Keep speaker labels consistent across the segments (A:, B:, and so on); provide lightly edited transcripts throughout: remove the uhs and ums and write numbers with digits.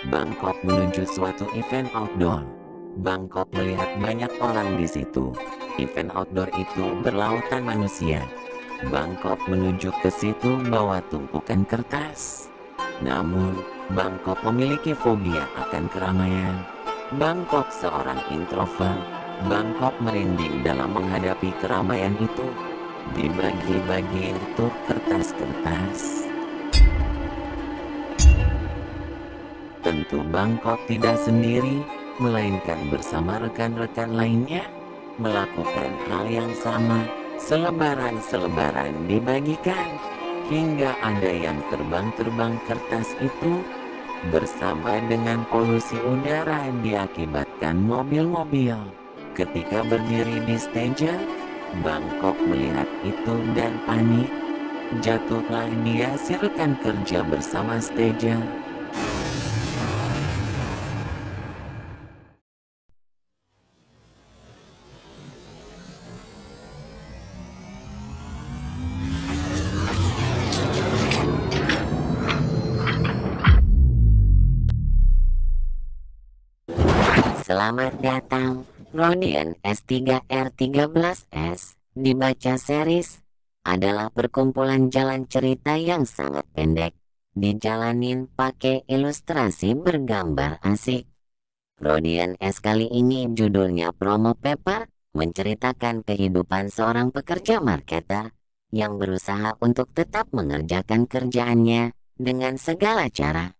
A: Bangkok menuju suatu event outdoor. Bangkok melihat banyak orang di situ. Event outdoor itu berlautan manusia. Bangkok menuju ke situ bawa tumpukan kertas. Namun, Bangkok memiliki fobia akan keramaian. Bangkok seorang introvert. Bangkok merinding dalam menghadapi keramaian itu. Dibagi-bagi untuk kertas-kertas. Tentu Bangkok tidak sendiri, melainkan bersama rekan-rekan lainnya, melakukan hal yang sama. Selebaran-selebaran dibagikan, hingga ada yang terbang-terbang kertas itu. Bersama dengan polusi udara diakibatkan mobil-mobil. Ketika berdiri di stage, Bangkok melihat itu dan panik. Jatuhlah dia si rekan kerja bersama stage. Selamat datang, Rodian S3R13S. Dibaca series adalah perkumpulan jalan cerita yang sangat pendek, dijalanin pakai ilustrasi bergambar asik. Rodian S kali ini judulnya Promo Paper, menceritakan kehidupan seorang pekerja marketer yang berusaha untuk tetap mengerjakan kerjaannya dengan segala cara.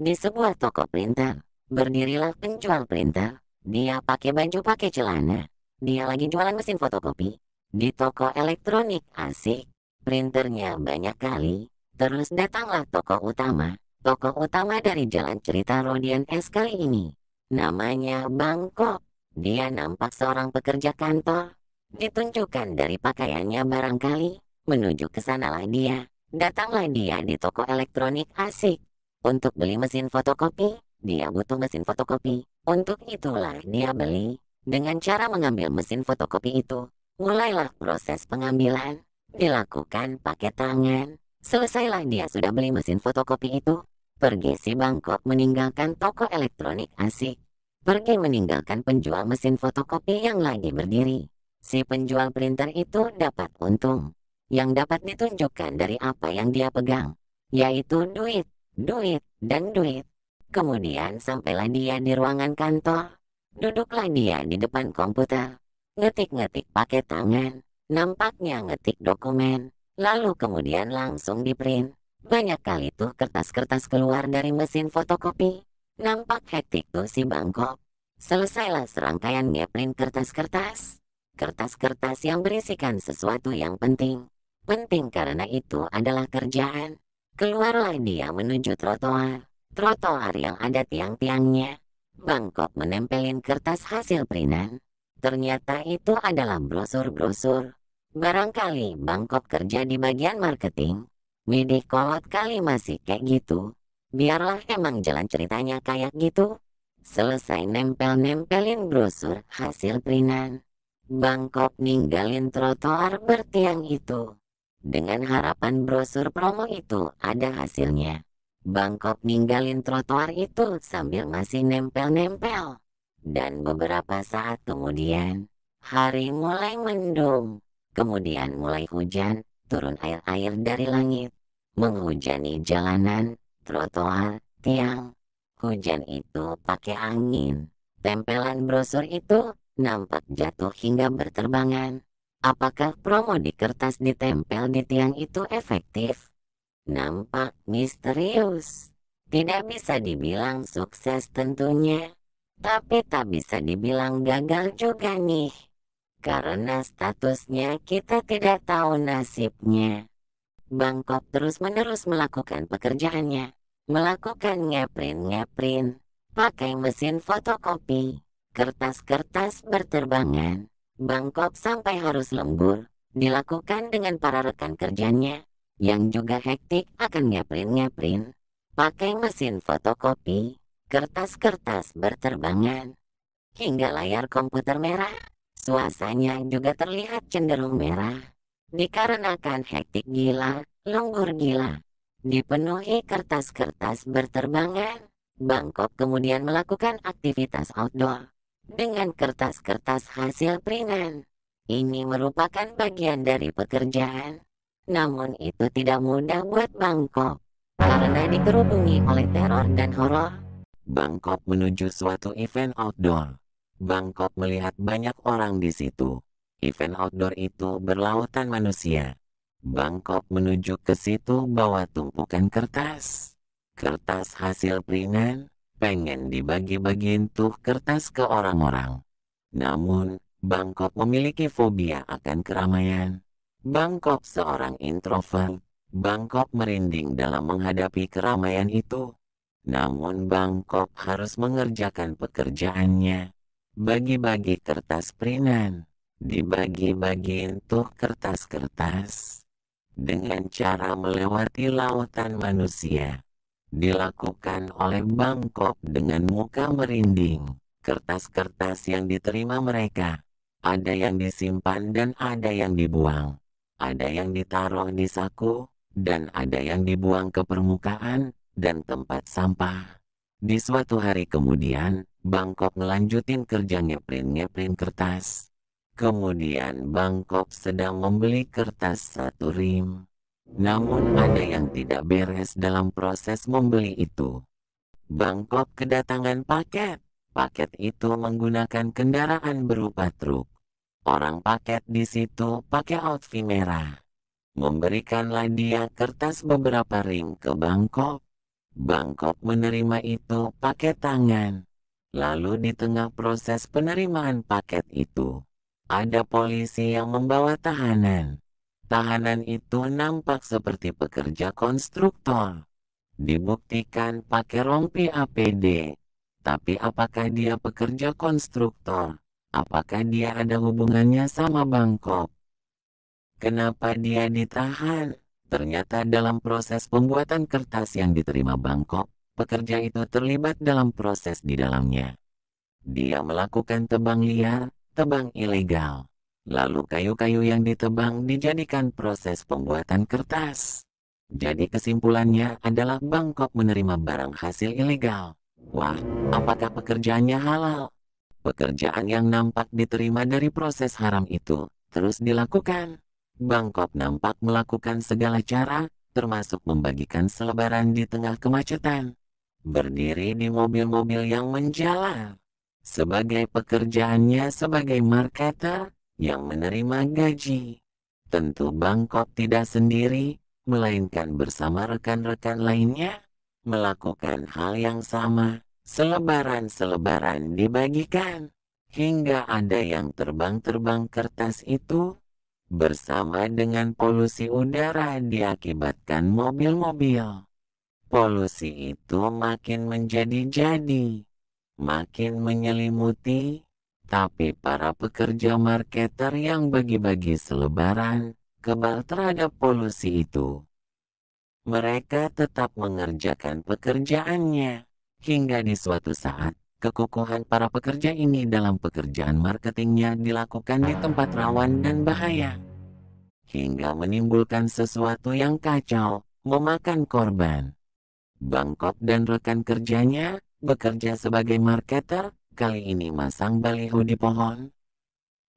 A: Di sebuah toko printer, berdirilah penjual printer. Dia pakai baju pakai celana. Dia lagi jualan mesin fotokopi. Di toko elektronik asik. Printernya banyak kali. Terus datanglah tokoh utama. Tokoh utama dari jalan cerita Rodian S kali ini. Namanya Bangkok. Dia nampak seorang pekerja kantor. Ditunjukkan dari pakaiannya barangkali. Menuju ke sanalah dia. Datanglah dia di toko elektronik asik. Untuk beli mesin fotokopi, dia butuh mesin fotokopi. Untuk itulah dia beli. Dengan cara mengambil mesin fotokopi itu, mulailah proses pengambilan. Dilakukan pakai tangan. Selesailah dia sudah beli mesin fotokopi itu. Pergi si Bangkok meninggalkan toko elektronik asik. Pergi meninggalkan penjual mesin fotokopi yang lagi berdiri. Si penjual printer itu dapat untung. Yang dapat ditunjukkan dari apa yang dia pegang, yaitu duit. Duit, dan duit. Kemudian sampailah dia di ruangan kantor. Duduklah dia di depan komputer. Ngetik-ngetik pakai tangan. Nampaknya ngetik dokumen. Lalu kemudian langsung di print. Banyak kali tuh kertas-kertas keluar dari mesin fotokopi. Nampak hektik tuh si Bangkok. Selesailah serangkaian ngeprint kertas-kertas. Kertas-kertas yang berisikan sesuatu yang penting. Penting karena itu adalah kerjaan. Keluarlah dia menuju trotoar. Trotoar yang ada tiang-tiangnya. Bangkok menempelin kertas hasil printan. Ternyata itu adalah brosur-brosur. Barangkali Bangkok kerja di bagian marketing. Widih kolot kali masih kayak gitu. Biarlah emang jalan ceritanya kayak gitu. Selesai nempel-nempelin brosur hasil printan, Bangkok ninggalin trotoar bertiang itu. Dengan harapan brosur promo itu ada hasilnya. Bangkok ninggalin trotoar itu sambil masih nempel-nempel. Dan beberapa saat kemudian, hari mulai mendung. Kemudian mulai hujan, turun air-air dari langit. Menghujani jalanan, trotoar, tiang. Hujan itu pakai angin. Tempelan brosur itu nampak jatuh hingga berterbangan. Apakah promo di kertas ditempel di tiang itu efektif? Nampak misterius. Tidak bisa dibilang sukses tentunya. Tapi tak bisa dibilang gagal juga nih. Karena statusnya kita tidak tahu nasibnya. Bangkok terus-menerus melakukan pekerjaannya. Melakukan ngeprint-ngeprint. Pakai mesin fotokopi. Kertas-kertas berterbangan. Bangkok sampai harus lembur, dilakukan dengan para rekan kerjanya, yang juga hektik akan ngeprint-ngeprint, pakai mesin fotokopi, kertas-kertas berterbangan, hingga layar komputer merah, suasananya juga terlihat cenderung merah, dikarenakan hektik gila, lembur gila, dipenuhi kertas-kertas berterbangan, Bangkok kemudian melakukan aktivitas outdoor dengan kertas-kertas hasil printan. Ini merupakan bagian dari pekerjaan. Namun itu tidak mudah buat Bangkok karena dikerubungi oleh teror dan horor. Bangkok menuju suatu event outdoor. Bangkok melihat banyak orang di situ. Event outdoor itu berlautan manusia. Bangkok menuju ke situ bawa tumpukan kertas. Kertas hasil printan, pengen dibagi-bagiin tuh kertas ke orang-orang. Namun, Bangkok memiliki fobia akan keramaian. Bangkok seorang introvert. Bangkok merinding dalam menghadapi keramaian itu. Namun Bangkok harus mengerjakan pekerjaannya. Bagi-bagi kertas printan. Dibagi-bagiin tuh kertas-kertas. Dengan cara melewati lautan manusia. Dilakukan oleh Bangkok dengan muka merinding. Kertas-kertas yang diterima mereka, ada yang disimpan dan ada yang dibuang. Ada yang ditaruh di saku, dan ada yang dibuang ke permukaan dan tempat sampah. Di suatu hari kemudian, Bangkok ngelanjutin kerja ngeprint kertas. Kemudian Bangkok sedang membeli kertas 1 rim. Namun ada yang tidak beres dalam proses membeli itu. Bangkok kedatangan paket. Paket itu menggunakan kendaraan berupa truk. Orang paket di situ pakai outfit merah. Memberikanlah dia kertas beberapa rim ke Bangkok. Bangkok menerima itu pakai tangan. Lalu di tengah proses penerimaan paket itu, ada polisi yang membawa tahanan. Tahanan itu nampak seperti pekerja konstruktor. Dibuktikan pakai rompi APD. Tapi apakah dia pekerja konstruktor? Apakah dia ada hubungannya sama Bangkok? Kenapa dia ditahan? Ternyata dalam proses pembuatan kertas yang diterima Bangkok, pekerja itu terlibat dalam proses di dalamnya. Dia melakukan tebang liar, tebang ilegal. Lalu kayu-kayu yang ditebang dijadikan proses pembuatan kertas. Jadi kesimpulannya adalah Bangkok menerima barang hasil ilegal. Wah, apakah pekerjaannya halal? Pekerjaan yang nampak diterima dari proses haram itu terus dilakukan. Bangkok nampak melakukan segala cara, termasuk membagikan selebaran di tengah kemacetan. Berdiri di mobil-mobil yang menjalar. Sebagai pekerjaannya sebagai marketer yang menerima gaji. Tentu Bangkok tidak sendiri, melainkan bersama rekan-rekan lainnya, melakukan hal yang sama. Selebaran-selebaran dibagikan, hingga ada yang terbang-terbang kertas itu, bersama dengan polusi udara diakibatkan mobil-mobil. Polusi itu makin menjadi-jadi, makin menyelimuti, tapi para pekerja marketer yang bagi-bagi selebaran, kebal terhadap polusi itu. Mereka tetap mengerjakan pekerjaannya, hingga di suatu saat, kekukuhan para pekerja ini dalam pekerjaan marketingnya dilakukan di tempat rawan dan bahaya, hingga menimbulkan sesuatu yang kacau, memakan korban. Bangkok dan rekan kerjanya bekerja sebagai marketer, kali ini masang baliho di pohon.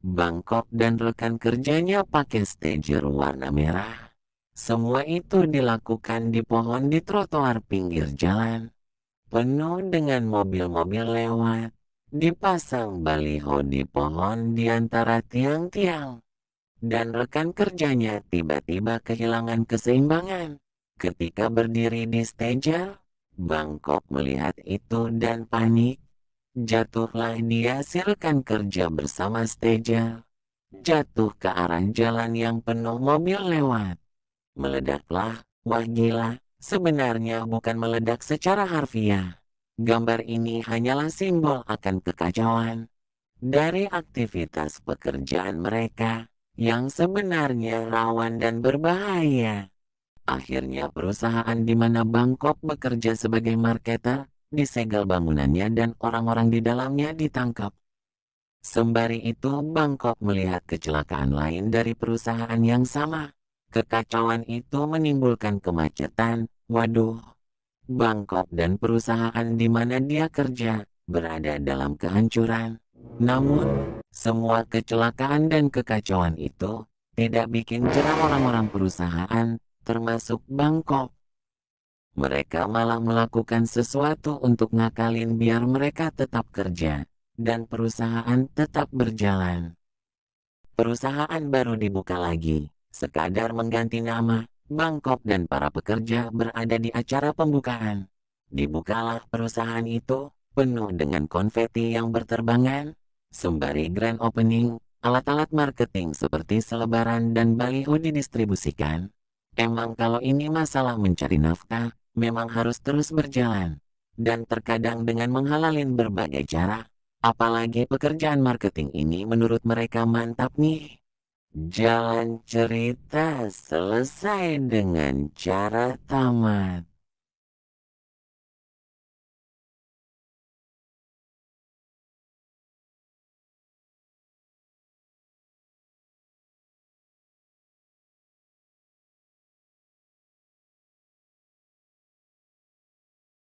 A: Bangkok dan rekan kerjanya pakai stager warna merah. Semua itu dilakukan di pohon di trotoar pinggir jalan. Penuh dengan mobil-mobil lewat. Dipasang baliho di pohon di antara tiang-tiang. Dan rekan kerjanya tiba-tiba kehilangan keseimbangan. Ketika berdiri di stager, Bangkok melihat itu dan panik. Jatuhlah dia si rekan kerja bersama stager. Jatuh ke arah jalan yang penuh mobil lewat. Meledaklah, wah gila, sebenarnya bukan meledak secara harfiah. Gambar ini hanyalah simbol akan kekacauan dari aktivitas pekerjaan mereka yang sebenarnya rawan dan berbahaya. Akhirnya perusahaan di mana Bangkok bekerja sebagai marketer disegel bangunannya dan orang-orang di dalamnya ditangkap. Sembari itu Bangkok melihat kecelakaan lain dari perusahaan yang sama. Kekacauan itu menimbulkan kemacetan. Waduh, Bangkok dan perusahaan di mana dia kerja berada dalam kehancuran. Namun, semua kecelakaan dan kekacauan itu tidak bikin jerah orang-orang perusahaan, termasuk Bangkok. Mereka malah melakukan sesuatu untuk ngakalin biar mereka tetap kerja, dan perusahaan tetap berjalan. Perusahaan baru dibuka lagi, sekadar mengganti nama. Bangkok dan para pekerja berada di acara pembukaan. Dibukalah perusahaan itu, penuh dengan konfeti yang berterbangan. Sembari grand opening, alat-alat marketing seperti selebaran dan baliho didistribusikan. Emang kalau ini masalah mencari nafkah, memang harus terus berjalan. Dan terkadang dengan menghalalin berbagai cara. Apalagi pekerjaan marketing ini menurut mereka mantap nih. Jalan cerita selesai dengan cara tamat.